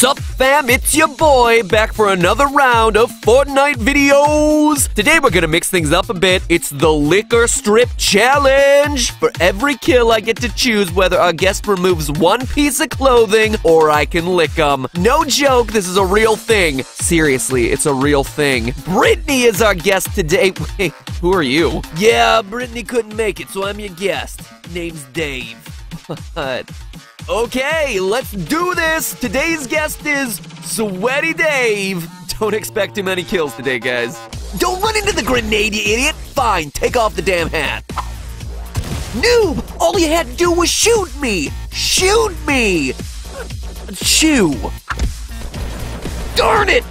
Sup fam, it's your boy, back for another round of Fortnite videos! Today we're gonna mix things up a bit. It's the Liquor Strip Challenge! For every kill I get to choose whether our guest removes one piece of clothing or I can lick them. No joke, this is a real thing. Seriously, it's a real thing. Brittany is our guest today. Wait, who are you? Yeah, Brittany couldn't make it, so I'm your guest. Name's Dave. What? Okay, let's do this! Today's guest is Sweaty Dave. Don't expect too many kills today, guys. Don't run into the grenade, you idiot! Fine, take off the damn hat. Noob! All you had to do was shoot me! Shoot me! Shoe. Darn it!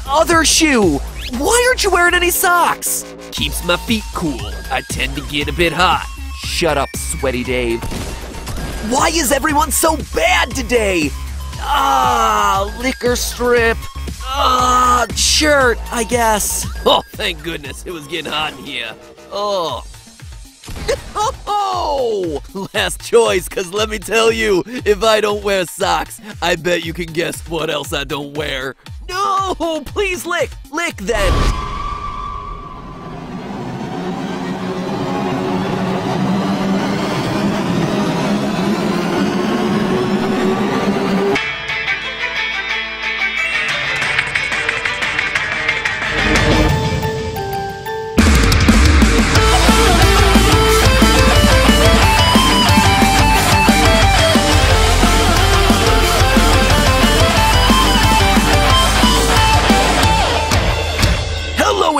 Other shoe! Why aren't you wearing any socks? Keeps my feet cool. I tend to get a bit hot. Shut up, Sweaty Dave. Why is everyone so bad today? Liquor strip. Shirt, I guess. Oh, thank goodness, it was getting hot in here. Oh, last choice, cause let me tell you, if I don't wear socks, I bet you can guess what else I don't wear. No, please lick then.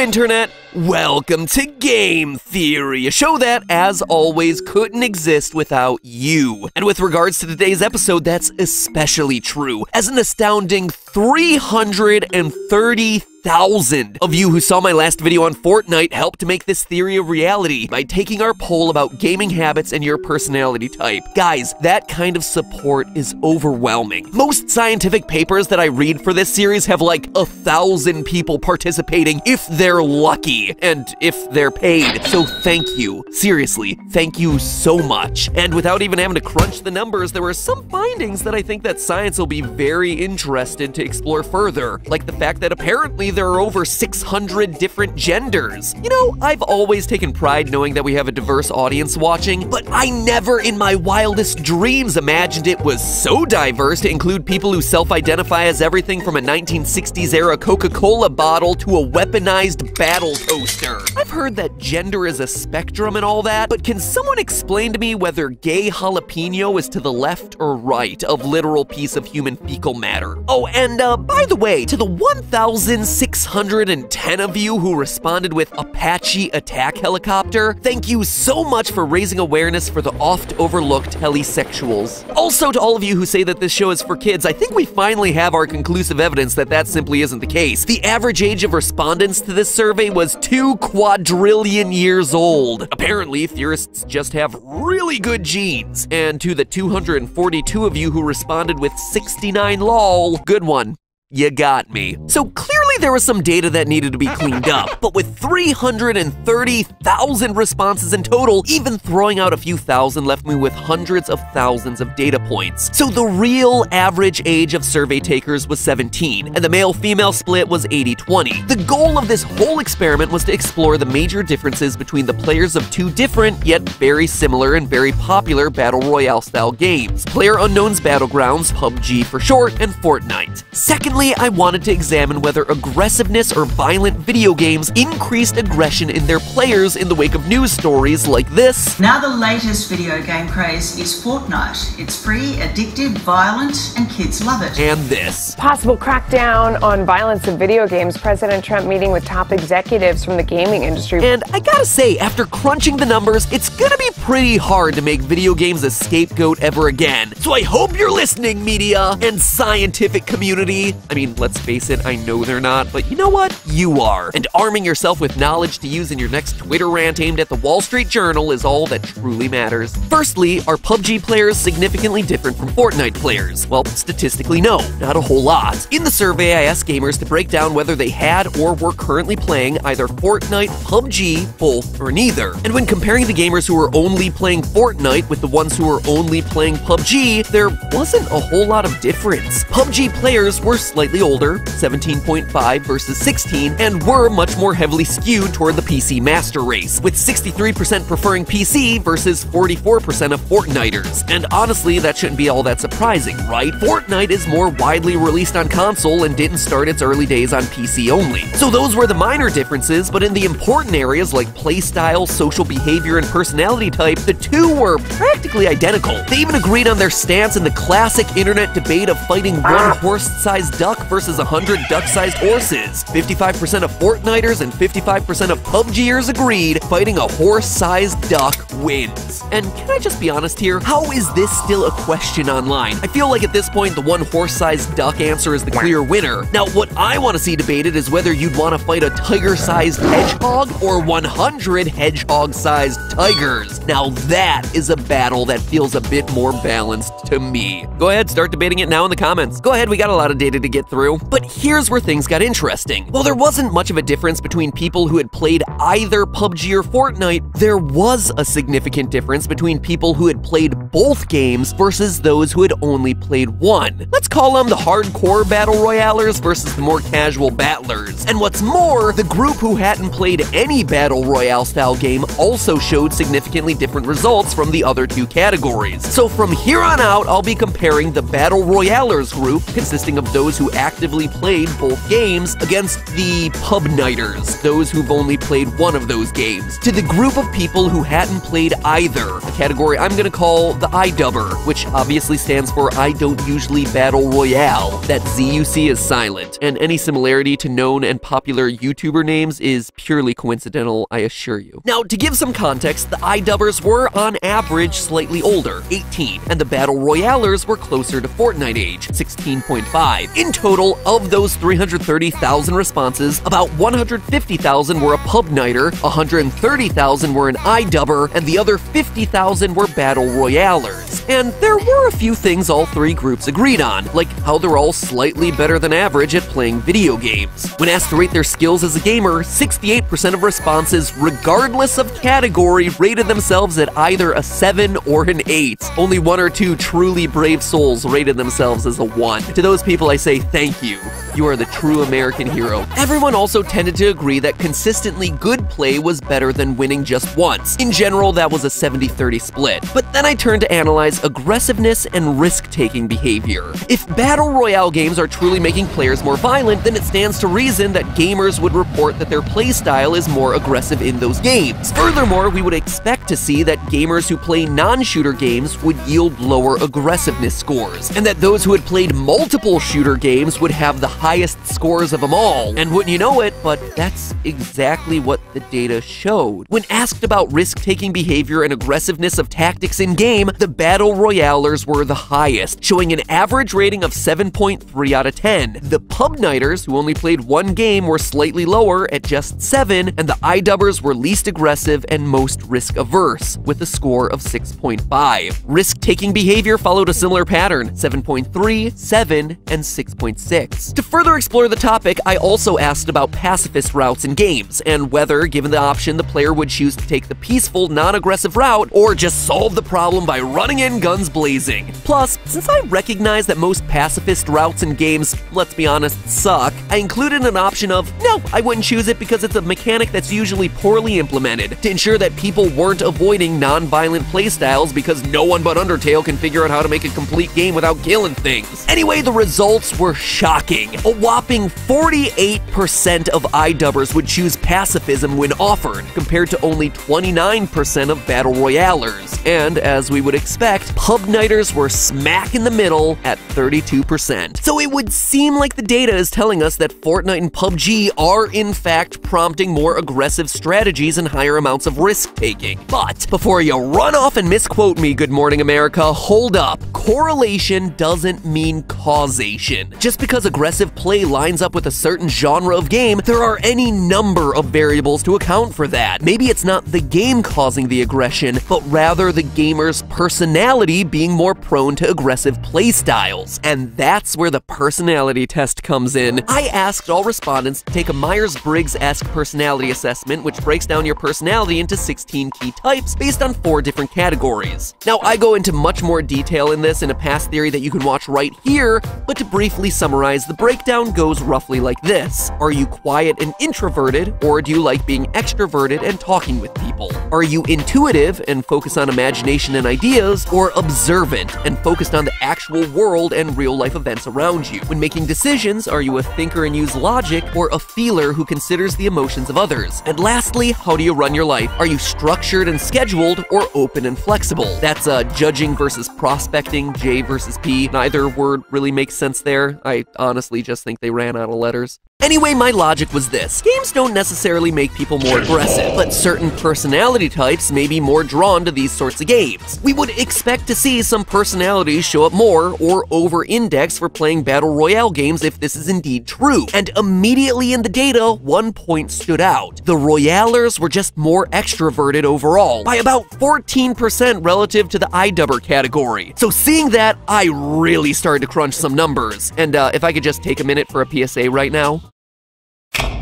Internet, welcome to Game Theory, a show that, as always, couldn't exist without you. And with regards to today's episode, that's especially true, as an astounding 330,000 of you who saw my last video on Fortnite helped to make this theory a reality by taking our poll about gaming habits and your personality type. Guys, that kind of support is overwhelming. Most scientific papers that I read for this series have like 1,000 people participating if they're lucky and if they're paid. So thank you. Seriously, thank you so much. And without even having to crunch the numbers, there were some findings that I think that science will be very interested to explore further, like the fact that apparently there are over 600 different genders. You know, I've always taken pride knowing that we have a diverse audience watching, but I never in my wildest dreams imagined it was so diverse to include people who self-identify as everything from a 1960s era Coca-Cola bottle to a weaponized battle toaster. I've heard that gender is a spectrum and all that, but can someone explain to me whether gay jalapeno is to the left or right of literal piece of human fecal matter? Oh, and by the way, to the 1,610 of you who responded with Apache attack helicopter, thank you so much for raising awareness for the oft-overlooked helisexuals. Also, to all of you who say that this show is for kids, I think we finally have our conclusive evidence that that simply isn't the case. The average age of respondents to this survey was 2 quadrillion years old. Apparently, theorists just have really good genes. And to the 242 of you who responded with 69 lol, good one. You got me. So clearly there was some data that needed to be cleaned up, but with 330,000 responses in total, even throwing out a few thousand left me with hundreds of thousands of data points. So the real average age of survey takers was 17, and the male-female split was 80-20. The goal of this whole experiment was to explore the major differences between the players of two different, yet very similar and very popular Battle Royale style games, PlayerUnknown's Battlegrounds, PUBG for short, and Fortnite. Secondly, I wanted to examine whether aggressiveness or violent video games increased aggression in their players in the wake of news stories like this. Now the latest video game craze is Fortnite. It's free, addictive, violent, and kids love it. And this. Possible crackdown on violence in video games. President Trump meeting with top executives from the gaming industry. And I gotta say, after crunching the numbers, it's gonna be pretty hard to make video games a scapegoat ever again. So I hope you're listening, media and scientific community. I mean, let's face it, I know they're not, but you know what? You are. And arming yourself with knowledge to use in your next Twitter rant aimed at the Wall Street Journal is all that truly matters. Firstly, are PUBG players significantly different from Fortnite players? Well, statistically, no, not a whole lot. In the survey, I asked gamers to break down whether they had or were currently playing either Fortnite, PUBG, both, or neither. And when comparing the gamers who were only only playing Fortnite with the ones who were only playing PUBG, there wasn't a whole lot of difference. PUBG players were slightly older, 17.5 versus 16, and were much more heavily skewed toward the PC master race, with 63% preferring PC versus 44% of Fortniters. And honestly, that shouldn't be all that surprising, right? Fortnite is more widely released on console and didn't start its early days on PC only. So those were the minor differences, but in the important areas like playstyle, social behavior, and personality type, the two were practically identical. They even agreed on their stance in the classic internet debate of fighting one horse-sized duck versus 100 duck-sized horses. 55% of Fortniters and 55% of PUBGers agreed fighting a horse-sized duck wins. And can I just be honest here? How is this still a question online? I feel like at this point, the one horse-sized duck answer is the clear winner. Now, what I want to see debated is whether you'd want to fight a tiger-sized hedgehog or 100 hedgehog-sized tigers. Now, that is a battle that feels a bit more balanced to me. Go ahead, start debating it now in the comments. Go ahead, we got a lot of data to get through. But here's where things got interesting. While there wasn't much of a difference between people who had played either PUBG or Fortnite, there was a significant difference between people who had played both games versus those who had only played one. Let's call them the hardcore battle royalers versus the more casual battlers. And what's more, the group who hadn't played any battle royale style game also showed significantly different results from the other two categories. So from here on out, I'll be comparing the battle royalers group, consisting of those who actively played both games, against the pubnighters, those who've only played one of those games, to the group of people who hadn't played either, a category I'm gonna call the iDubber, which obviously stands for I don't usually battle royale. That Z you see is silent, and any similarity to known and popular YouTuber names is purely coincidental, I assure you. Now, to give some context, the iDubbers were on average slightly older, 18, and the battle royalers were closer to Fortnite age, 16.5. In total, of those 330,000 responses, about 150,000 were a pubnighter, 130,000 were an iDubber, and the other 50,000 were battle royalers. And there were a few things all three groups agreed on, like how they're all slightly better than average at playing video games. When asked to rate their skills as a gamer, 68% of responses, regardless of category, rated themselves at either a 7 or an 8. Only one or two truly brave souls rated themselves as a 1. To those people I say thank you. You are the true American hero. Everyone also tended to agree that consistently good play was better than winning just once. In general, that was a 70-30 split. But then I turned to analyze aggressiveness and risk-taking behavior. If battle royale games are truly making players more violent, then it stands to reason that gamers would report that their playstyle is more aggressive in those games. Furthermore, we would expect to see that gamers who play non-shooter games would yield lower aggressiveness scores, and that those who had played multiple shooter games would have the highest scores of them all. And wouldn't you know it, but that's exactly what the data showed. When asked about risk-taking behavior and aggressiveness of tactics in-game, the battle royalers were the highest, showing an average rating of 7.3 out of 10. The pubnighters, who only played one game, were slightly lower at just 7, and the iDubbers were least aggressive and most risk-averse, with a score of 6.5. Risk-taking behavior followed a similar pattern, 7.3, 7, and 6.6. To further explore the topic, I also asked about pacifist routes in games, and whether, given the option, the player would choose to take the peaceful, non-aggressive route, or just solve the problem by running in guns blazing. Plus, since I recognize that most pacifist routes in games, let's be honest, suck, I included an option of, no, I wouldn't choose it because it's a mechanic that's usually poorly implemented, to ensure that people weren't avoiding non-violent playstyles because no one but Undertale can figure out how to make a complete game without killing things. Anyway, the results were shocking. A whopping 48% of iDubbers would choose pacifism when offered, compared to only 29% of battle royalers. And as we would expect, pubnighters were smack in the middle at 32%. So it would seem like the data is telling us that Fortnite and PUBG are in fact prompting more aggressive strategies and higher amounts of risk-taking. But before you run off and misquote me, Good Morning America, hold up. Correlation doesn't mean causation. Just because aggressive play lines up with a certain genre of game, there are any number of variables to account for that. Maybe it's not the game causing the aggression, but rather the gamer's personality personality being more prone to aggressive playstyles. And that's where the personality test comes in. I asked all respondents to take a Myers-Briggs-esque personality assessment, which breaks down your personality into 16 key types based on 4 different categories. Now, I go into much more detail in this in a past theory that you can watch right here, but to briefly summarize, the breakdown goes roughly like this. Are you quiet and introverted, or do you like being extroverted and talking with people? Are you intuitive and focus on imagination and ideas, or observant and focused on the actual world and real-life events around you? When making decisions, are you a thinker and use logic, or a feeler who considers the emotions of others? And lastly, how do you run your life? Are you structured and scheduled, or open and flexible? That's judging versus prospecting, J versus P. Neither word really makes sense there. I honestly just think they ran out of letters. Anyway, my logic was this. Games don't necessarily make people more aggressive, but certain personality types may be more drawn to these sorts of games. We would expect to see some personalities show up more or over-index for playing Battle Royale games if this is indeed true. And immediately in the data, one point stood out. The Royalers were just more extroverted overall, by about 14% relative to the iDubber category. So seeing that, I really started to crunch some numbers. And if I could just take a minute for a PSA right now.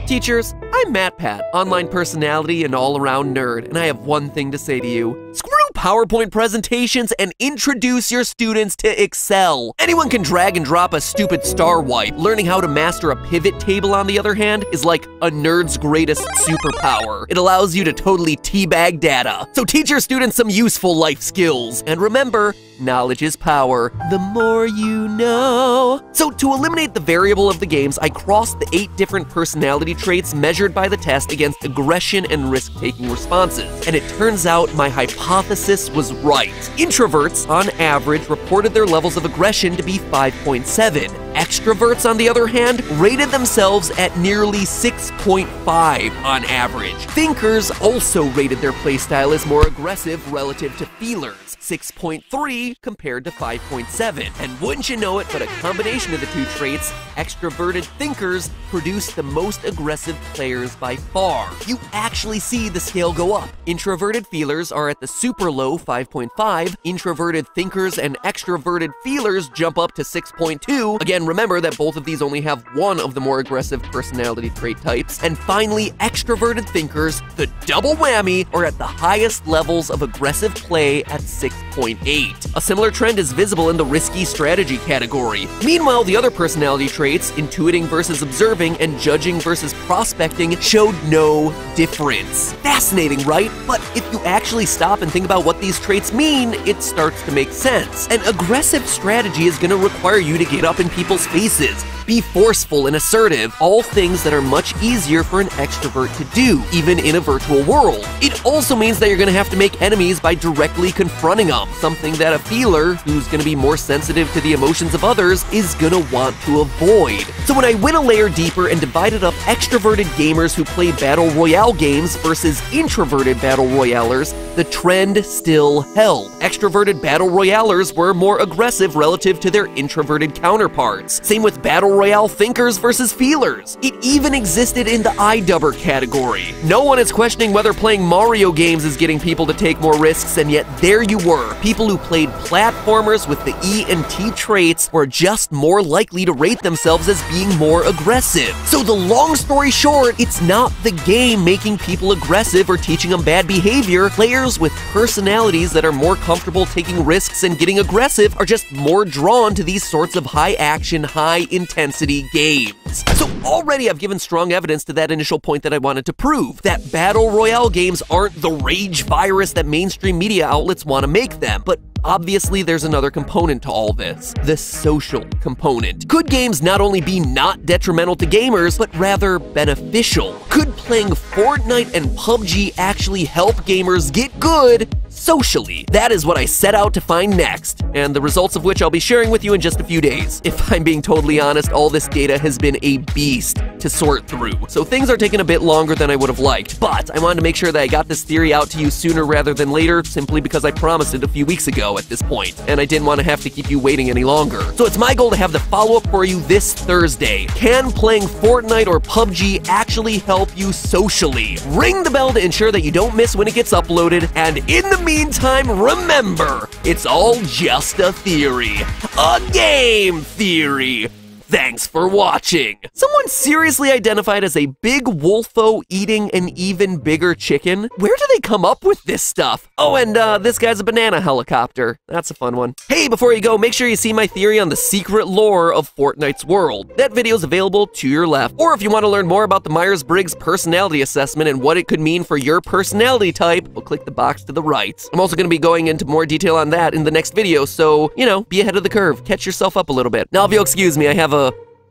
Teachers, I'm MatPat, online personality and all-around nerd, and I have one thing to say to you. Screw PowerPoint presentations and introduce your students to Excel. Anyone can drag and drop a stupid star wipe. Learning how to master a pivot table, on the other hand, is like a nerd's greatest superpower. It allows you to totally teabag data. So teach your students some useful life skills. And remember, knowledge is power. The more you know. So to eliminate the variable of the games, I crossed the 8 different personality traits measured by the test against aggression and risk-taking responses. And it turns out my hypothesis was right. Introverts, on average, reported their levels of aggression to be 5.7. Extroverts, on the other hand, rated themselves at nearly 6.5 on average. Thinkers also rated their playstyle as more aggressive relative to feelers, 6.3 compared to 5.7. And wouldn't you know it, but a combination of the 2 traits, extroverted thinkers produce the most aggressive players by far. You actually see the scale go up. Introverted feelers are at the super low 5.5, introverted thinkers and extroverted feelers jump up to 6.2. Again, remember that both of these only have one of the more aggressive personality trait types. And finally, extroverted thinkers, the double whammy, are at the highest levels of aggressive play at 6.8. A similar trend is visible in the risky strategy category. Meanwhile, the other personality traits, intuiting versus observing and judging versus prospecting, showed no difference. Fascinating, right? But if you actually stop and think about what these traits mean, it starts to make sense. An aggressive strategy is going to require you to get up in people's faces, be forceful and assertive, all things that are much easier for an extrovert to do, even in a virtual world. It also means that you're going to have to make enemies by directly confronting them, something that a feeler, who's going to be more sensitive to the emotions of others, is going to want to avoid. So when I went a layer deeper and divided up extroverted gamers who play Battle Royale games versus introverted Battle Royalers, the trend still held. Extroverted Battle Royalers were more aggressive relative to their introverted counterparts. Same with Battle Royale thinkers versus feelers. It even existed in the iDubber category. No one is questioning whether playing Mario games is getting people to take more risks, and yet there you were. People who played platformers with the E and T traits were just more likely to rate themselves as being more aggressive. So the long story short, it's not the game making people aggressive or teaching them bad behavior. Players with personalities that are more comfortable taking risks and getting aggressive are just more drawn to these sorts of high-action, high-intensity games. So already I've given strong evidence to that initial point that I wanted to prove, that Battle Royale games aren't the rage virus that mainstream media outlets want to make them. But obviously, there's another component to all this, the social component. Could games not only be not detrimental to gamers, but rather beneficial? Could playing Fortnite and PUBG actually help gamers get good socially? That is what I set out to find next, and the results of which I'll be sharing with you in just a few days. If I'm being totally honest, all this data has been a beast to sort through, so things are taking a bit longer than I would have liked, but I wanted to make sure that I got this theory out to you sooner rather than later, simply because I promised it a few weeks ago at this point, and I didn't want to have to keep you waiting any longer. So it's my goal to have the follow-up for you this Thursday. Can playing Fortnite or PUBG actually help you socially? Ring the bell to ensure that you don't miss when it gets uploaded, and in the meantime, meantime, remember, it's all just a theory. A game theory. Thanks for watching. Someone seriously identified as a big wolfo eating an even bigger chicken? Where do they come up with this stuff? Oh, and this guy's a banana helicopter. That's a fun one. Hey, before you go, make sure you see my theory on the secret lore of Fortnite's world. That video's available to your left. Or if you want to learn more about the Myers-Briggs personality assessment and what it could mean for your personality type, well, click the box to the right. I'm also going to be going into more detail on that in the next video, so, you know, be ahead of the curve. Catch yourself up a little bit. Now, if you'll excuse me, I have a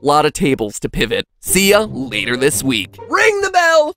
lot of tables to pivot. See ya later this week. Ring the bell!